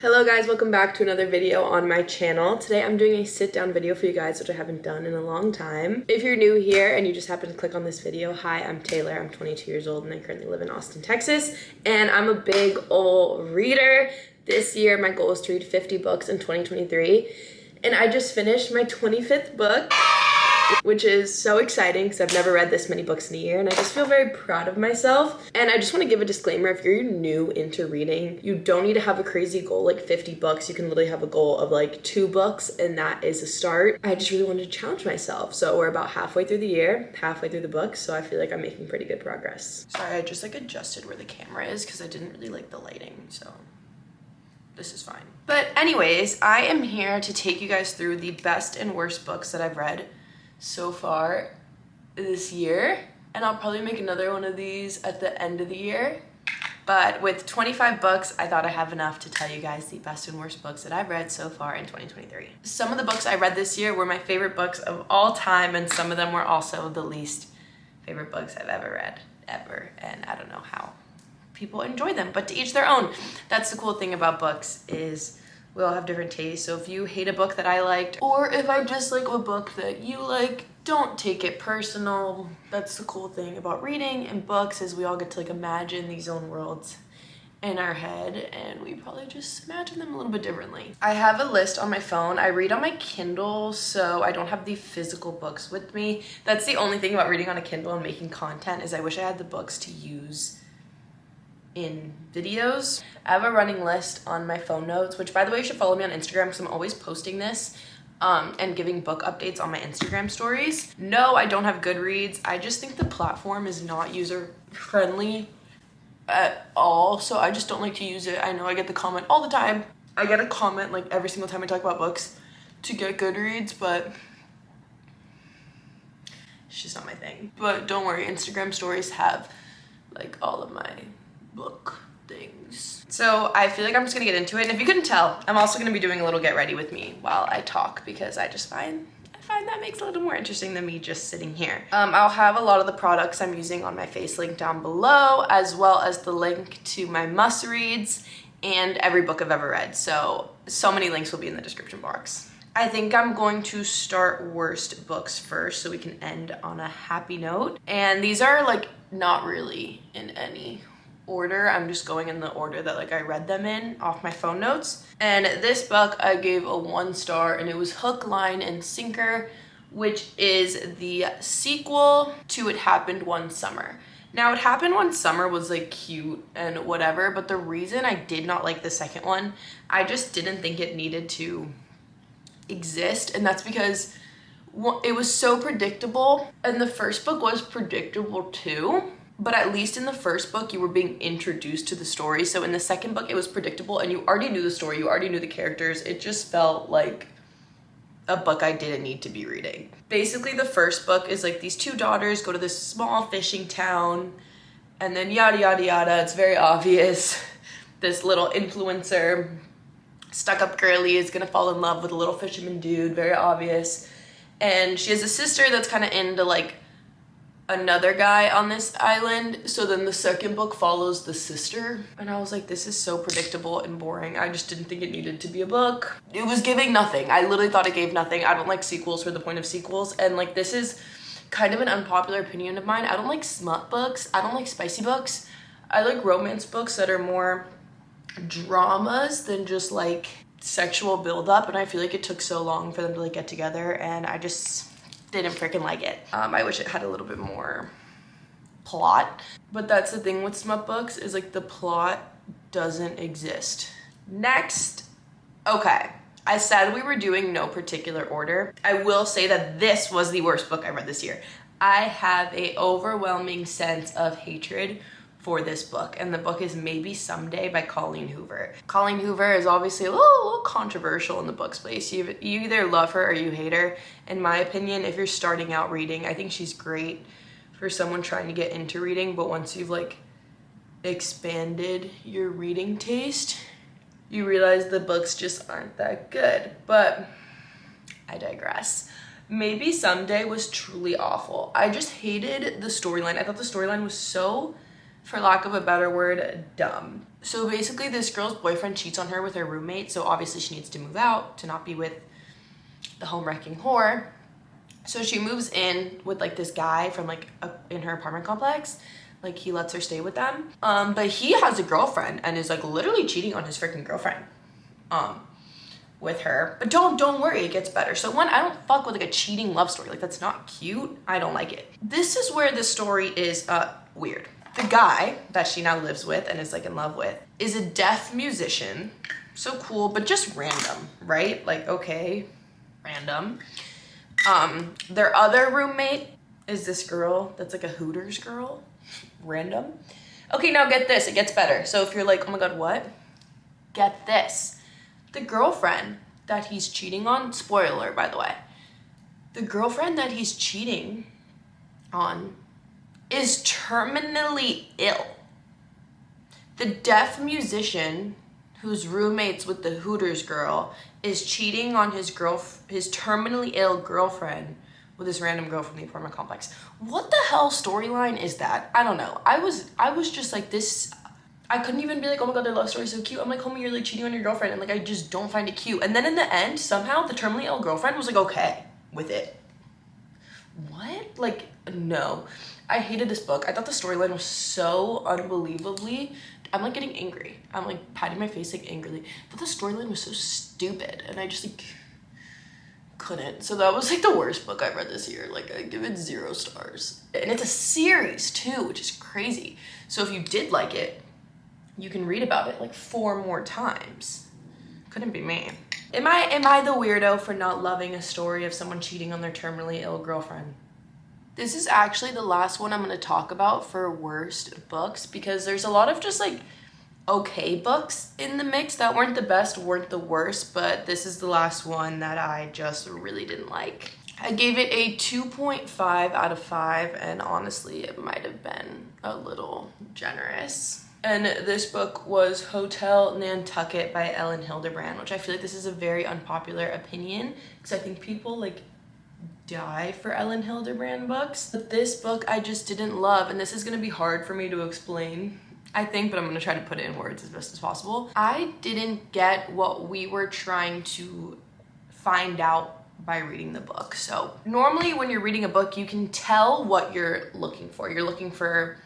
Hello guys, welcome back to another video on my channel. Today I'm doing a sit down video for you guys, which I haven't done in a long time. If you're new here and you just happen to click on this video, hi, I'm Taylor. I'm 22 years old and I currently live in Austin, Texas. And I'm a big ol' reader. This year my goal is to read 50 books in 2023. And I just finished my 25th book, which is so exciting because I've never read this many books in a year and I just feel very proud of myself. And I just want to give a disclaimer, if you're new into reading, you don't need to have a crazy goal like 50 books. You can literally have a goal of like 2 books and that is a start. I just really wanted to challenge myself. So we're about halfway through the year, halfway through the book, so I feel like I'm making pretty good progress. Sorry, I just like adjusted where the camera is because I didn't really like the lighting, so this is fine. But anyways, I am here to take you guys through the best and worst books that I've read so far this year, and I'll probably make another one of these at the end of the year. But with 25 books, I thought I have enough to tell you guys the best and worst books that I've read so far in 2023. Some of the books I read this year were my favorite books of all time, and some of them were also the least favorite books I've ever read, ever. And I don't know how people enjoy them, but to each their own. That's the cool thing about books, is we all have different tastes. So if you hate a book that I liked, or if I dislike a book that you like, don't take it personal. That's the cool thing about reading and books, is we all get to like imagine these own worlds in our head, and we probably just imagine them a little bit differently. I have a list on my phone. I read on my Kindle, so I don't have the physical books with me. That's the only thing about reading on a Kindle and making content, is I wish I had the books to use in videos. I have a running list on my phone notes, which by the way, you should follow me on Instagram because I'm always posting this and giving book updates on my Instagram stories. No, I don't have Goodreads. I just think the platform is not user friendly at all, so I just don't like to use it. I know I get the comment all the time. I get a comment like every single time I talk about books to get Goodreads, but it's just not my thing. But don't worry, Instagram stories have like all of my book things. So I feel like I'm just gonna get into it. And if you couldn't tell, I'm also gonna be doing a little get ready with me while I talk, because I find that makes it a little more interesting than me just sitting here. I'll have a lot of the products I'm using on my face link down below, as well as the link to my must reads and every book I've ever read. So many links will be in the description box. I think I'm going to start worst books first so we can end on a happy note. And these are like not really in any order. I'm just going in the order that like I read them in off my phone notes. And this book I gave a 1 star, and it was Hook, Line, and Sinker, which is the sequel to It Happened One Summer. Now, It Happened One Summer was like cute and whatever, but the reason I did not like the second one, I just didn't think it needed to exist, and that's because it was so predictable, and the first book was predictable too. But at least in the first book, you were being introduced to the story. So in the second book, it was predictable and you already knew the story, you already knew the characters. It just felt like a book I didn't need to be reading. Basically, the first book is like these 2 daughters go to this small fishing town, and then yada, yada, yada. It's very obvious. This little influencer, stuck-up girly, is gonna fall in love with a little fisherman dude, very obvious. And she has a sister that's kind of into like another guy on this island. So then the second book follows the sister, and I was like, this is so predictable and boring. I just didn't think it needed to be a book. It was giving nothing. I literally thought it gave nothing. I don't like sequels for the point of sequels, and like this is kind of an unpopular opinion of mine. I don't like smut books. I don't like spicy books. I like romance books that are more dramas than just like sexual buildup, and I feel like it took so long for them to like get together, and I just didn't freaking like it. I wish it had a little bit more plot, but that's the thing with smut books, is like the plot doesn't exist. Next, okay, I said we were doing no particular order. I will say that this was the worst book I read this year. I have a overwhelming sense of hatred for this book, and the book is Maybe Someday by Colleen Hoover. Colleen Hoover is obviously a little controversial in the book space. You either love her or you hate her. In my opinion, if you're starting out reading, I think she's great for someone trying to get into reading, but once you've like expanded your reading taste, you realize the books just aren't that good. But I digress. Maybe Someday was truly awful. I just hated the storyline. I thought the storyline was so for lack of a better word, dumb. So basically this girl's boyfriend cheats on her with her roommate, so obviously she needs to move out to not be with the home-wrecking whore. So she moves in with like this guy from like in her apartment complex. Like he lets her stay with them. But he has a girlfriend and is like literally cheating on his freaking girlfriend with her. But don't worry, it gets better. So one, I don't fuck with like a cheating love story. Like that's not cute. I don't like it. This is where the story is weird. The guy that she now lives with and is like in love with is a deaf musician. So cool, but just random, right? Like, okay, random. Their other roommate is this girl that's like a Hooters girl. Random. Okay, now get this, it gets better. So if you're like, oh my god, what? Get this. The girlfriend that he's cheating on, spoiler alert, by the way. The girlfriend that he's cheating on is terminally ill. The deaf musician who's roommates with the Hooters girl is cheating on his terminally ill girlfriend with this random girl from the apartment complex. What the hell storyline is that? I don't know. I was just like this. I couldn't even be like, oh my god, their love story's so cute. I'm like, homie, you're like cheating on your girlfriend, and like I just don't find it cute. And then in the end, somehow the terminally ill girlfriend was like okay with it. What? Like, no. I hated this book. I thought the storyline was so unbelievably, I'm like getting angry. I'm like patting my face like angrily. I thought the storyline was so stupid and I just like couldn't. So that was like the worst book I read this year. Like I give it 0 stars. And it's a series too, which is crazy. So if you did like it, you can read about it like 4 more times. Couldn't be me. Am I the weirdo for not loving a story of someone cheating on their terminally ill girlfriend? This is actually the last one I'm going to talk about for worst books because there's a lot of just like okay books in the mix that weren't the best, weren't the worst, but this is the last one that I just really didn't like. I gave it a 2.5 out of 5 and honestly it might have been a little generous. And this book was Hotel Nantucket by Ellen Hildebrand, which I feel like this is a very unpopular opinion because I think people like die for Ellen Hildebrand books. But this book I just didn't love, and this is gonna be hard for me to explain, I think, but I'm gonna try to put it in words as best as possible. I didn't get what we were trying to find out by reading the book. So normally when you're reading a book, you can tell what you're looking for. You're looking for,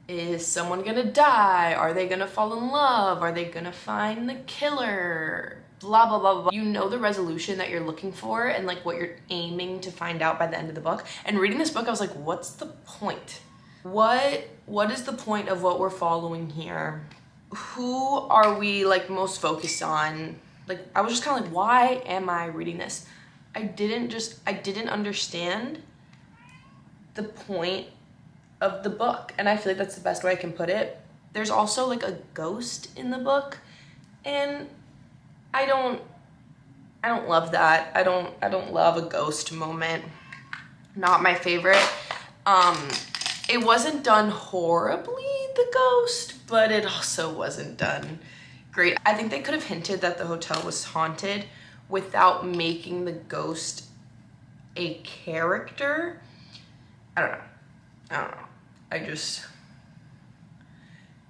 is someone gonna die? Are they gonna fall in love? Are they gonna find the killer? Blah, blah, blah, blah. You know the resolution that you're looking for and like what you're aiming to find out by the end of the book. And reading this book, I was like, what's the point? What is the point of what we're following here? Who are we like most focused on? Like, I was just kind of like, why am I reading this? I didn't understand the point of the book. And I feel like that's the best way I can put it. There's also like a ghost in the book and I don't love that. I don't love a ghost moment. Not my favorite. It wasn't done horribly, the ghost, but it also wasn't done great. I think they could have hinted that the hotel was haunted without making the ghost a character. I don't know.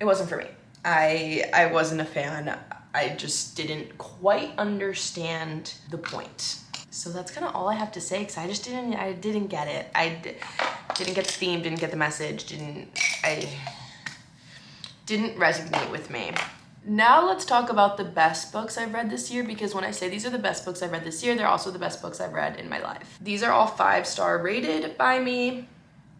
It wasn't for me. I wasn't a fan. I just didn't quite understand the point. So that's kind of all I have to say because I didn't get it. Didn't get the theme, didn't get the message, didn't resonate with me. Now let's talk about the best books I've read this year because when I say these are the best books I've read this year, they're also the best books I've read in my life. These are all 5-star rated by me.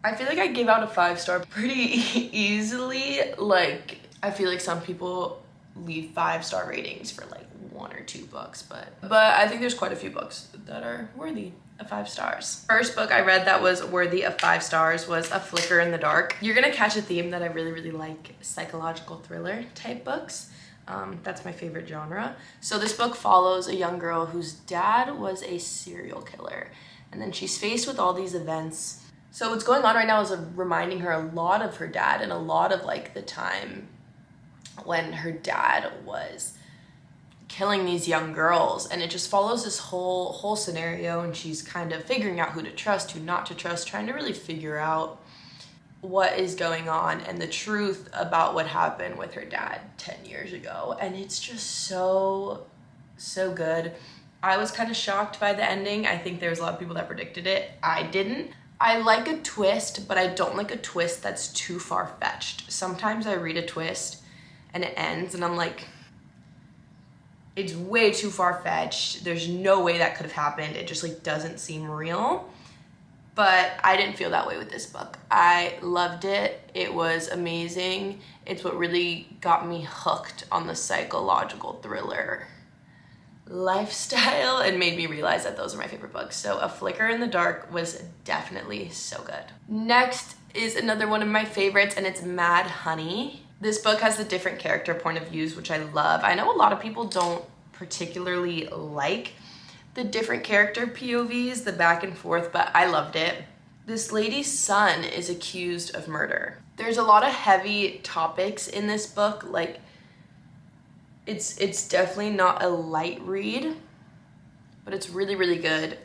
I feel like I give out a 5-star pretty easily. Like, I feel like some people leave 5-star ratings for like 1 or 2 books, but I think there's quite a few books that are worthy of 5 stars. First book I read that was worthy of 5 stars was A Flicker in the Dark. You're gonna catch a theme that I really like psychological thriller type books. That's my favorite genre. So this book follows a young girl whose dad was a serial killer, and then she's faced with all these events. So what's going on right now is reminding her a lot of her dad and a lot of like the time when her dad was killing these young girls, and it just follows this whole scenario, and she's kind of figuring out who to trust, who not to trust, trying to really figure out what is going on and the truth about what happened with her dad 10 years ago. And it's just so good. I was kind of shocked by the ending. I think there's a lot of people that predicted it. I didn't. I like a twist, but I don't like a twist that's too far-fetched. Sometimes I read a twist and it ends and I'm like, it's way too far-fetched. There's no way that could have happened. It just like doesn't seem real. But I didn't feel that way with this book. I loved it. It was amazing. It's what really got me hooked on the psychological thriller lifestyle and made me realize that those are my favorite books. So A Flicker in the Dark was definitely so good. Next is another one of my favorites, and it's Mad Honey. This book has the different character point of views, which I love. I know a lot of people don't particularly like the different character POVs, the back and forth, but I loved it. This lady's son is accused of murder. There's a lot of heavy topics in this book, like it's definitely not a light read, but it's really, really good.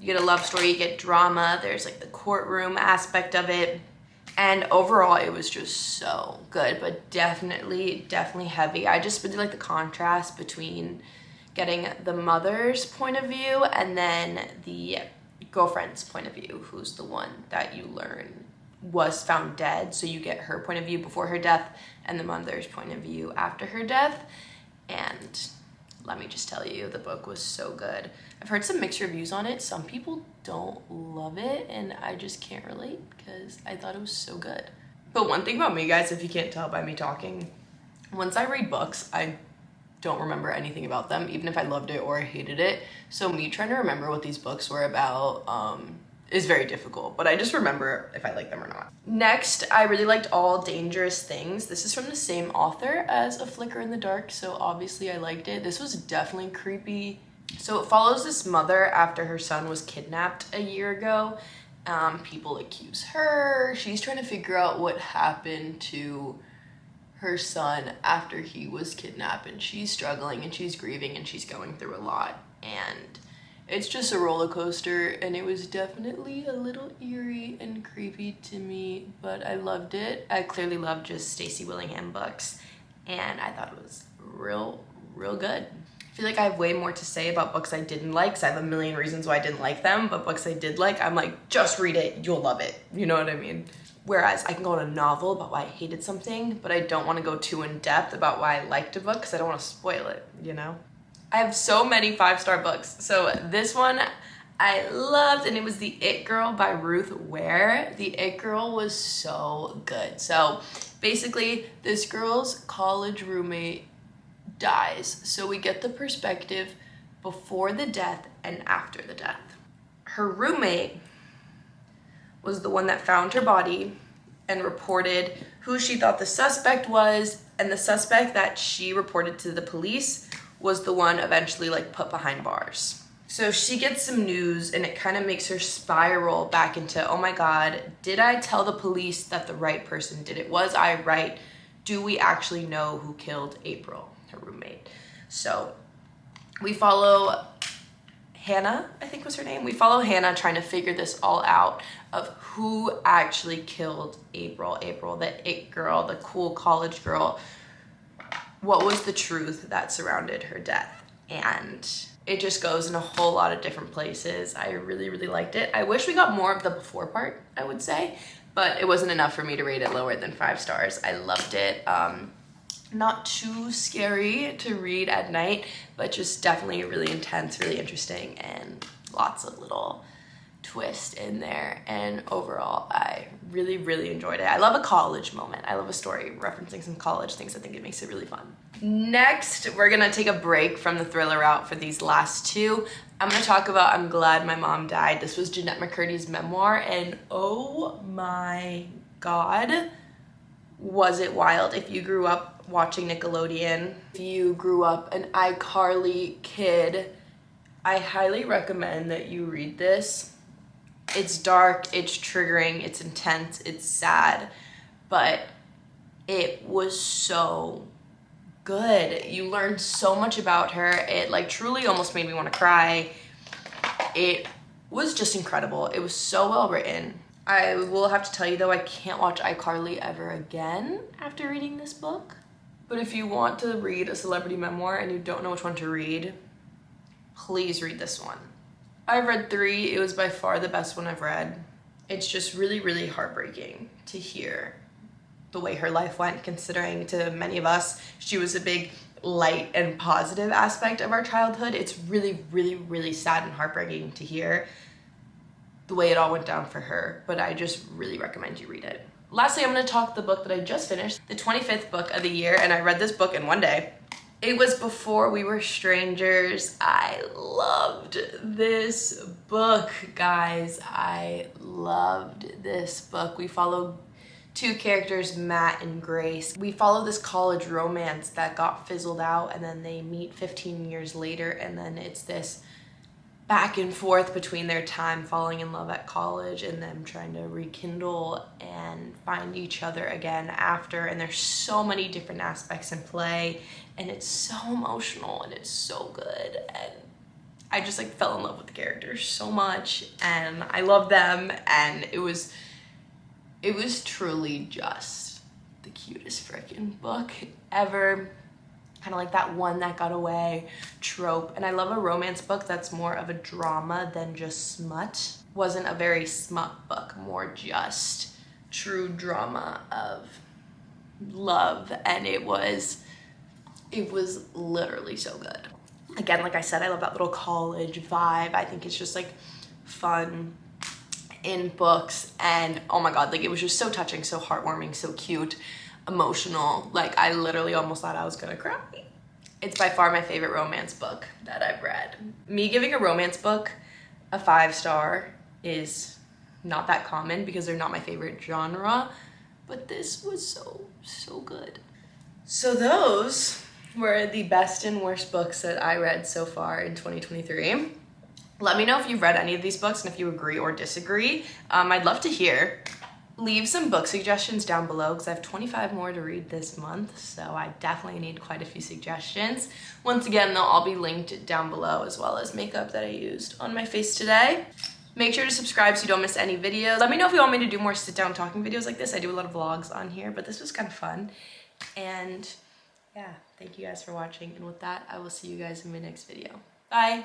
You get a love story, you get drama, there's like the courtroom aspect of it, and overall it was just so good, but definitely heavy. I just really like the contrast between getting the mother's point of view and then the girlfriend's point of view, who's the one that you learn was found dead. So you get her point of view before her death and the mother's point of view after her death. And let me just tell you, the book was so good. I've heard some mixed reviews on it. Some people don't love it, and I just can't relate because I thought it was so good. But one thing about me, guys, if you can't tell by me talking, once I read books, I don't remember anything about them, even if I loved it or I hated it. So me trying to remember what these books were about is very difficult, but I just remember if I like them or not. Next, I really liked All Dangerous Things. This is from the same author as A Flicker in the Dark, so obviously I liked it. This was definitely creepy. So it follows this mother after her son was kidnapped a year ago. People accuse her. She's trying to figure out what happened to her son after he was kidnapped, and she's struggling and she's grieving and she's going through a lot, and it's just a roller coaster, and it was definitely a little eerie and creepy to me, but I loved it. I clearly love just Stacey Willingham books, and I thought it was real good. I feel like I have way more to say about books I didn't like, because I have a million reasons why I didn't like them, but books I did like, I'm like, just read it, you'll love it. You know what I mean? Whereas I can go on a novel about why I hated something, but I don't want to go too in depth about why I liked a book because I don't want to spoil it, you know? I have so many 5-star books. So this one I loved, and it was The It Girl by Ruth Ware. The It Girl was so good. So basically, this girl's college roommate dies. So we get the perspective before the death and after the death. Her roommate was the one that found her body and reported who she thought the suspect was, and the suspect that she reported to the police was the one eventually like put behind bars. So she gets some news, and it kind of makes her spiral back into, oh my God, did I tell the police that the right person did it? Was I right? Do we actually know who killed April, her roommate? So we follow Hannah, I think was her name. We follow Hannah trying to figure this all out of who actually killed April, the it girl, the cool college girl. What was the truth that surrounded her death? And it just goes in a whole lot of different places. I really liked it. I wish we got more of the before part, I would say, but it wasn't enough for me to rate it lower than 5 stars. I loved it. Not too scary to read at night, but just definitely really intense, really interesting, and lots of little twists in there. And overall, I really enjoyed it. I love a college moment. I love a story referencing some college things. I think it makes it really fun. Next, we're gonna take a break from the thriller route for these last 2. I'm gonna talk about I'm Glad My Mom Died. This was Jeanette McCurdy's memoir, and oh my God, was it wild. If you grew up watching Nickelodeon, if you grew up an iCarly kid, I highly recommend that you read this. It's dark, it's triggering, it's intense, it's sad, but it was so good. You learned so much about her. It like truly almost made me want to cry. It was just incredible. It was so well written. I will have to tell you though, I can't watch iCarly ever again after reading this book. But if you want to read a celebrity memoir and you don't know which one to read, please read this one. I've read 3. It was by far the best one I've read. It's just really, really heartbreaking to hear the way her life went, considering to many of us, she was a big light and positive aspect of our childhood. It's really, really, really sad and heartbreaking to hear the way it all went down for her, but I just really recommend you read it. Lastly, I'm gonna talk the book that I just finished, the 25th book of the year, and I read this book in one day. It was Before We Were Strangers. I loved this book, guys. I loved this book. We followed 2 characters, Matt and Grace. We follow this college romance that got fizzled out, and then they meet 15 years later, and then it's this back and forth between their time falling in love at college and them trying to rekindle and find each other again after. And there's so many different aspects in play, and it's so emotional and it's so good. And I just like fell in love with the characters so much, and I love them, and it was truly just the cutest freaking book ever. Kind of like that one that got away trope. And I love a romance book that's more of a drama than just smut. Wasn't a very smut book, more just true drama of love. And it was literally so good. Again, like I said, I love that little college vibe. I think it's just like fun in books, and oh my god, like it was just so touching, so heartwarming, so cute, emotional. Like I literally almost thought I was gonna cry. It's by far my favorite romance book that I've read. Me giving a romance book a 5-star is not that common because they're not my favorite genre, but this was so good. So those were the best and worst books that I read so far in 2023. Let me know if you've read any of these books and if you agree or disagree. I'd love to hear. Leave some book suggestions down below because I have 25 more to read this month, so I definitely need quite a few suggestions. Once again, they'll all be linked down below, as well as makeup that I used on my face today. Make sure to subscribe so you don't miss any videos. Let me know if you want me to do more sit-down talking videos like this. I do a lot of vlogs on here, but this was kind of fun. And yeah, thank you guys for watching, and with that, I will see you guys in my next video. Bye!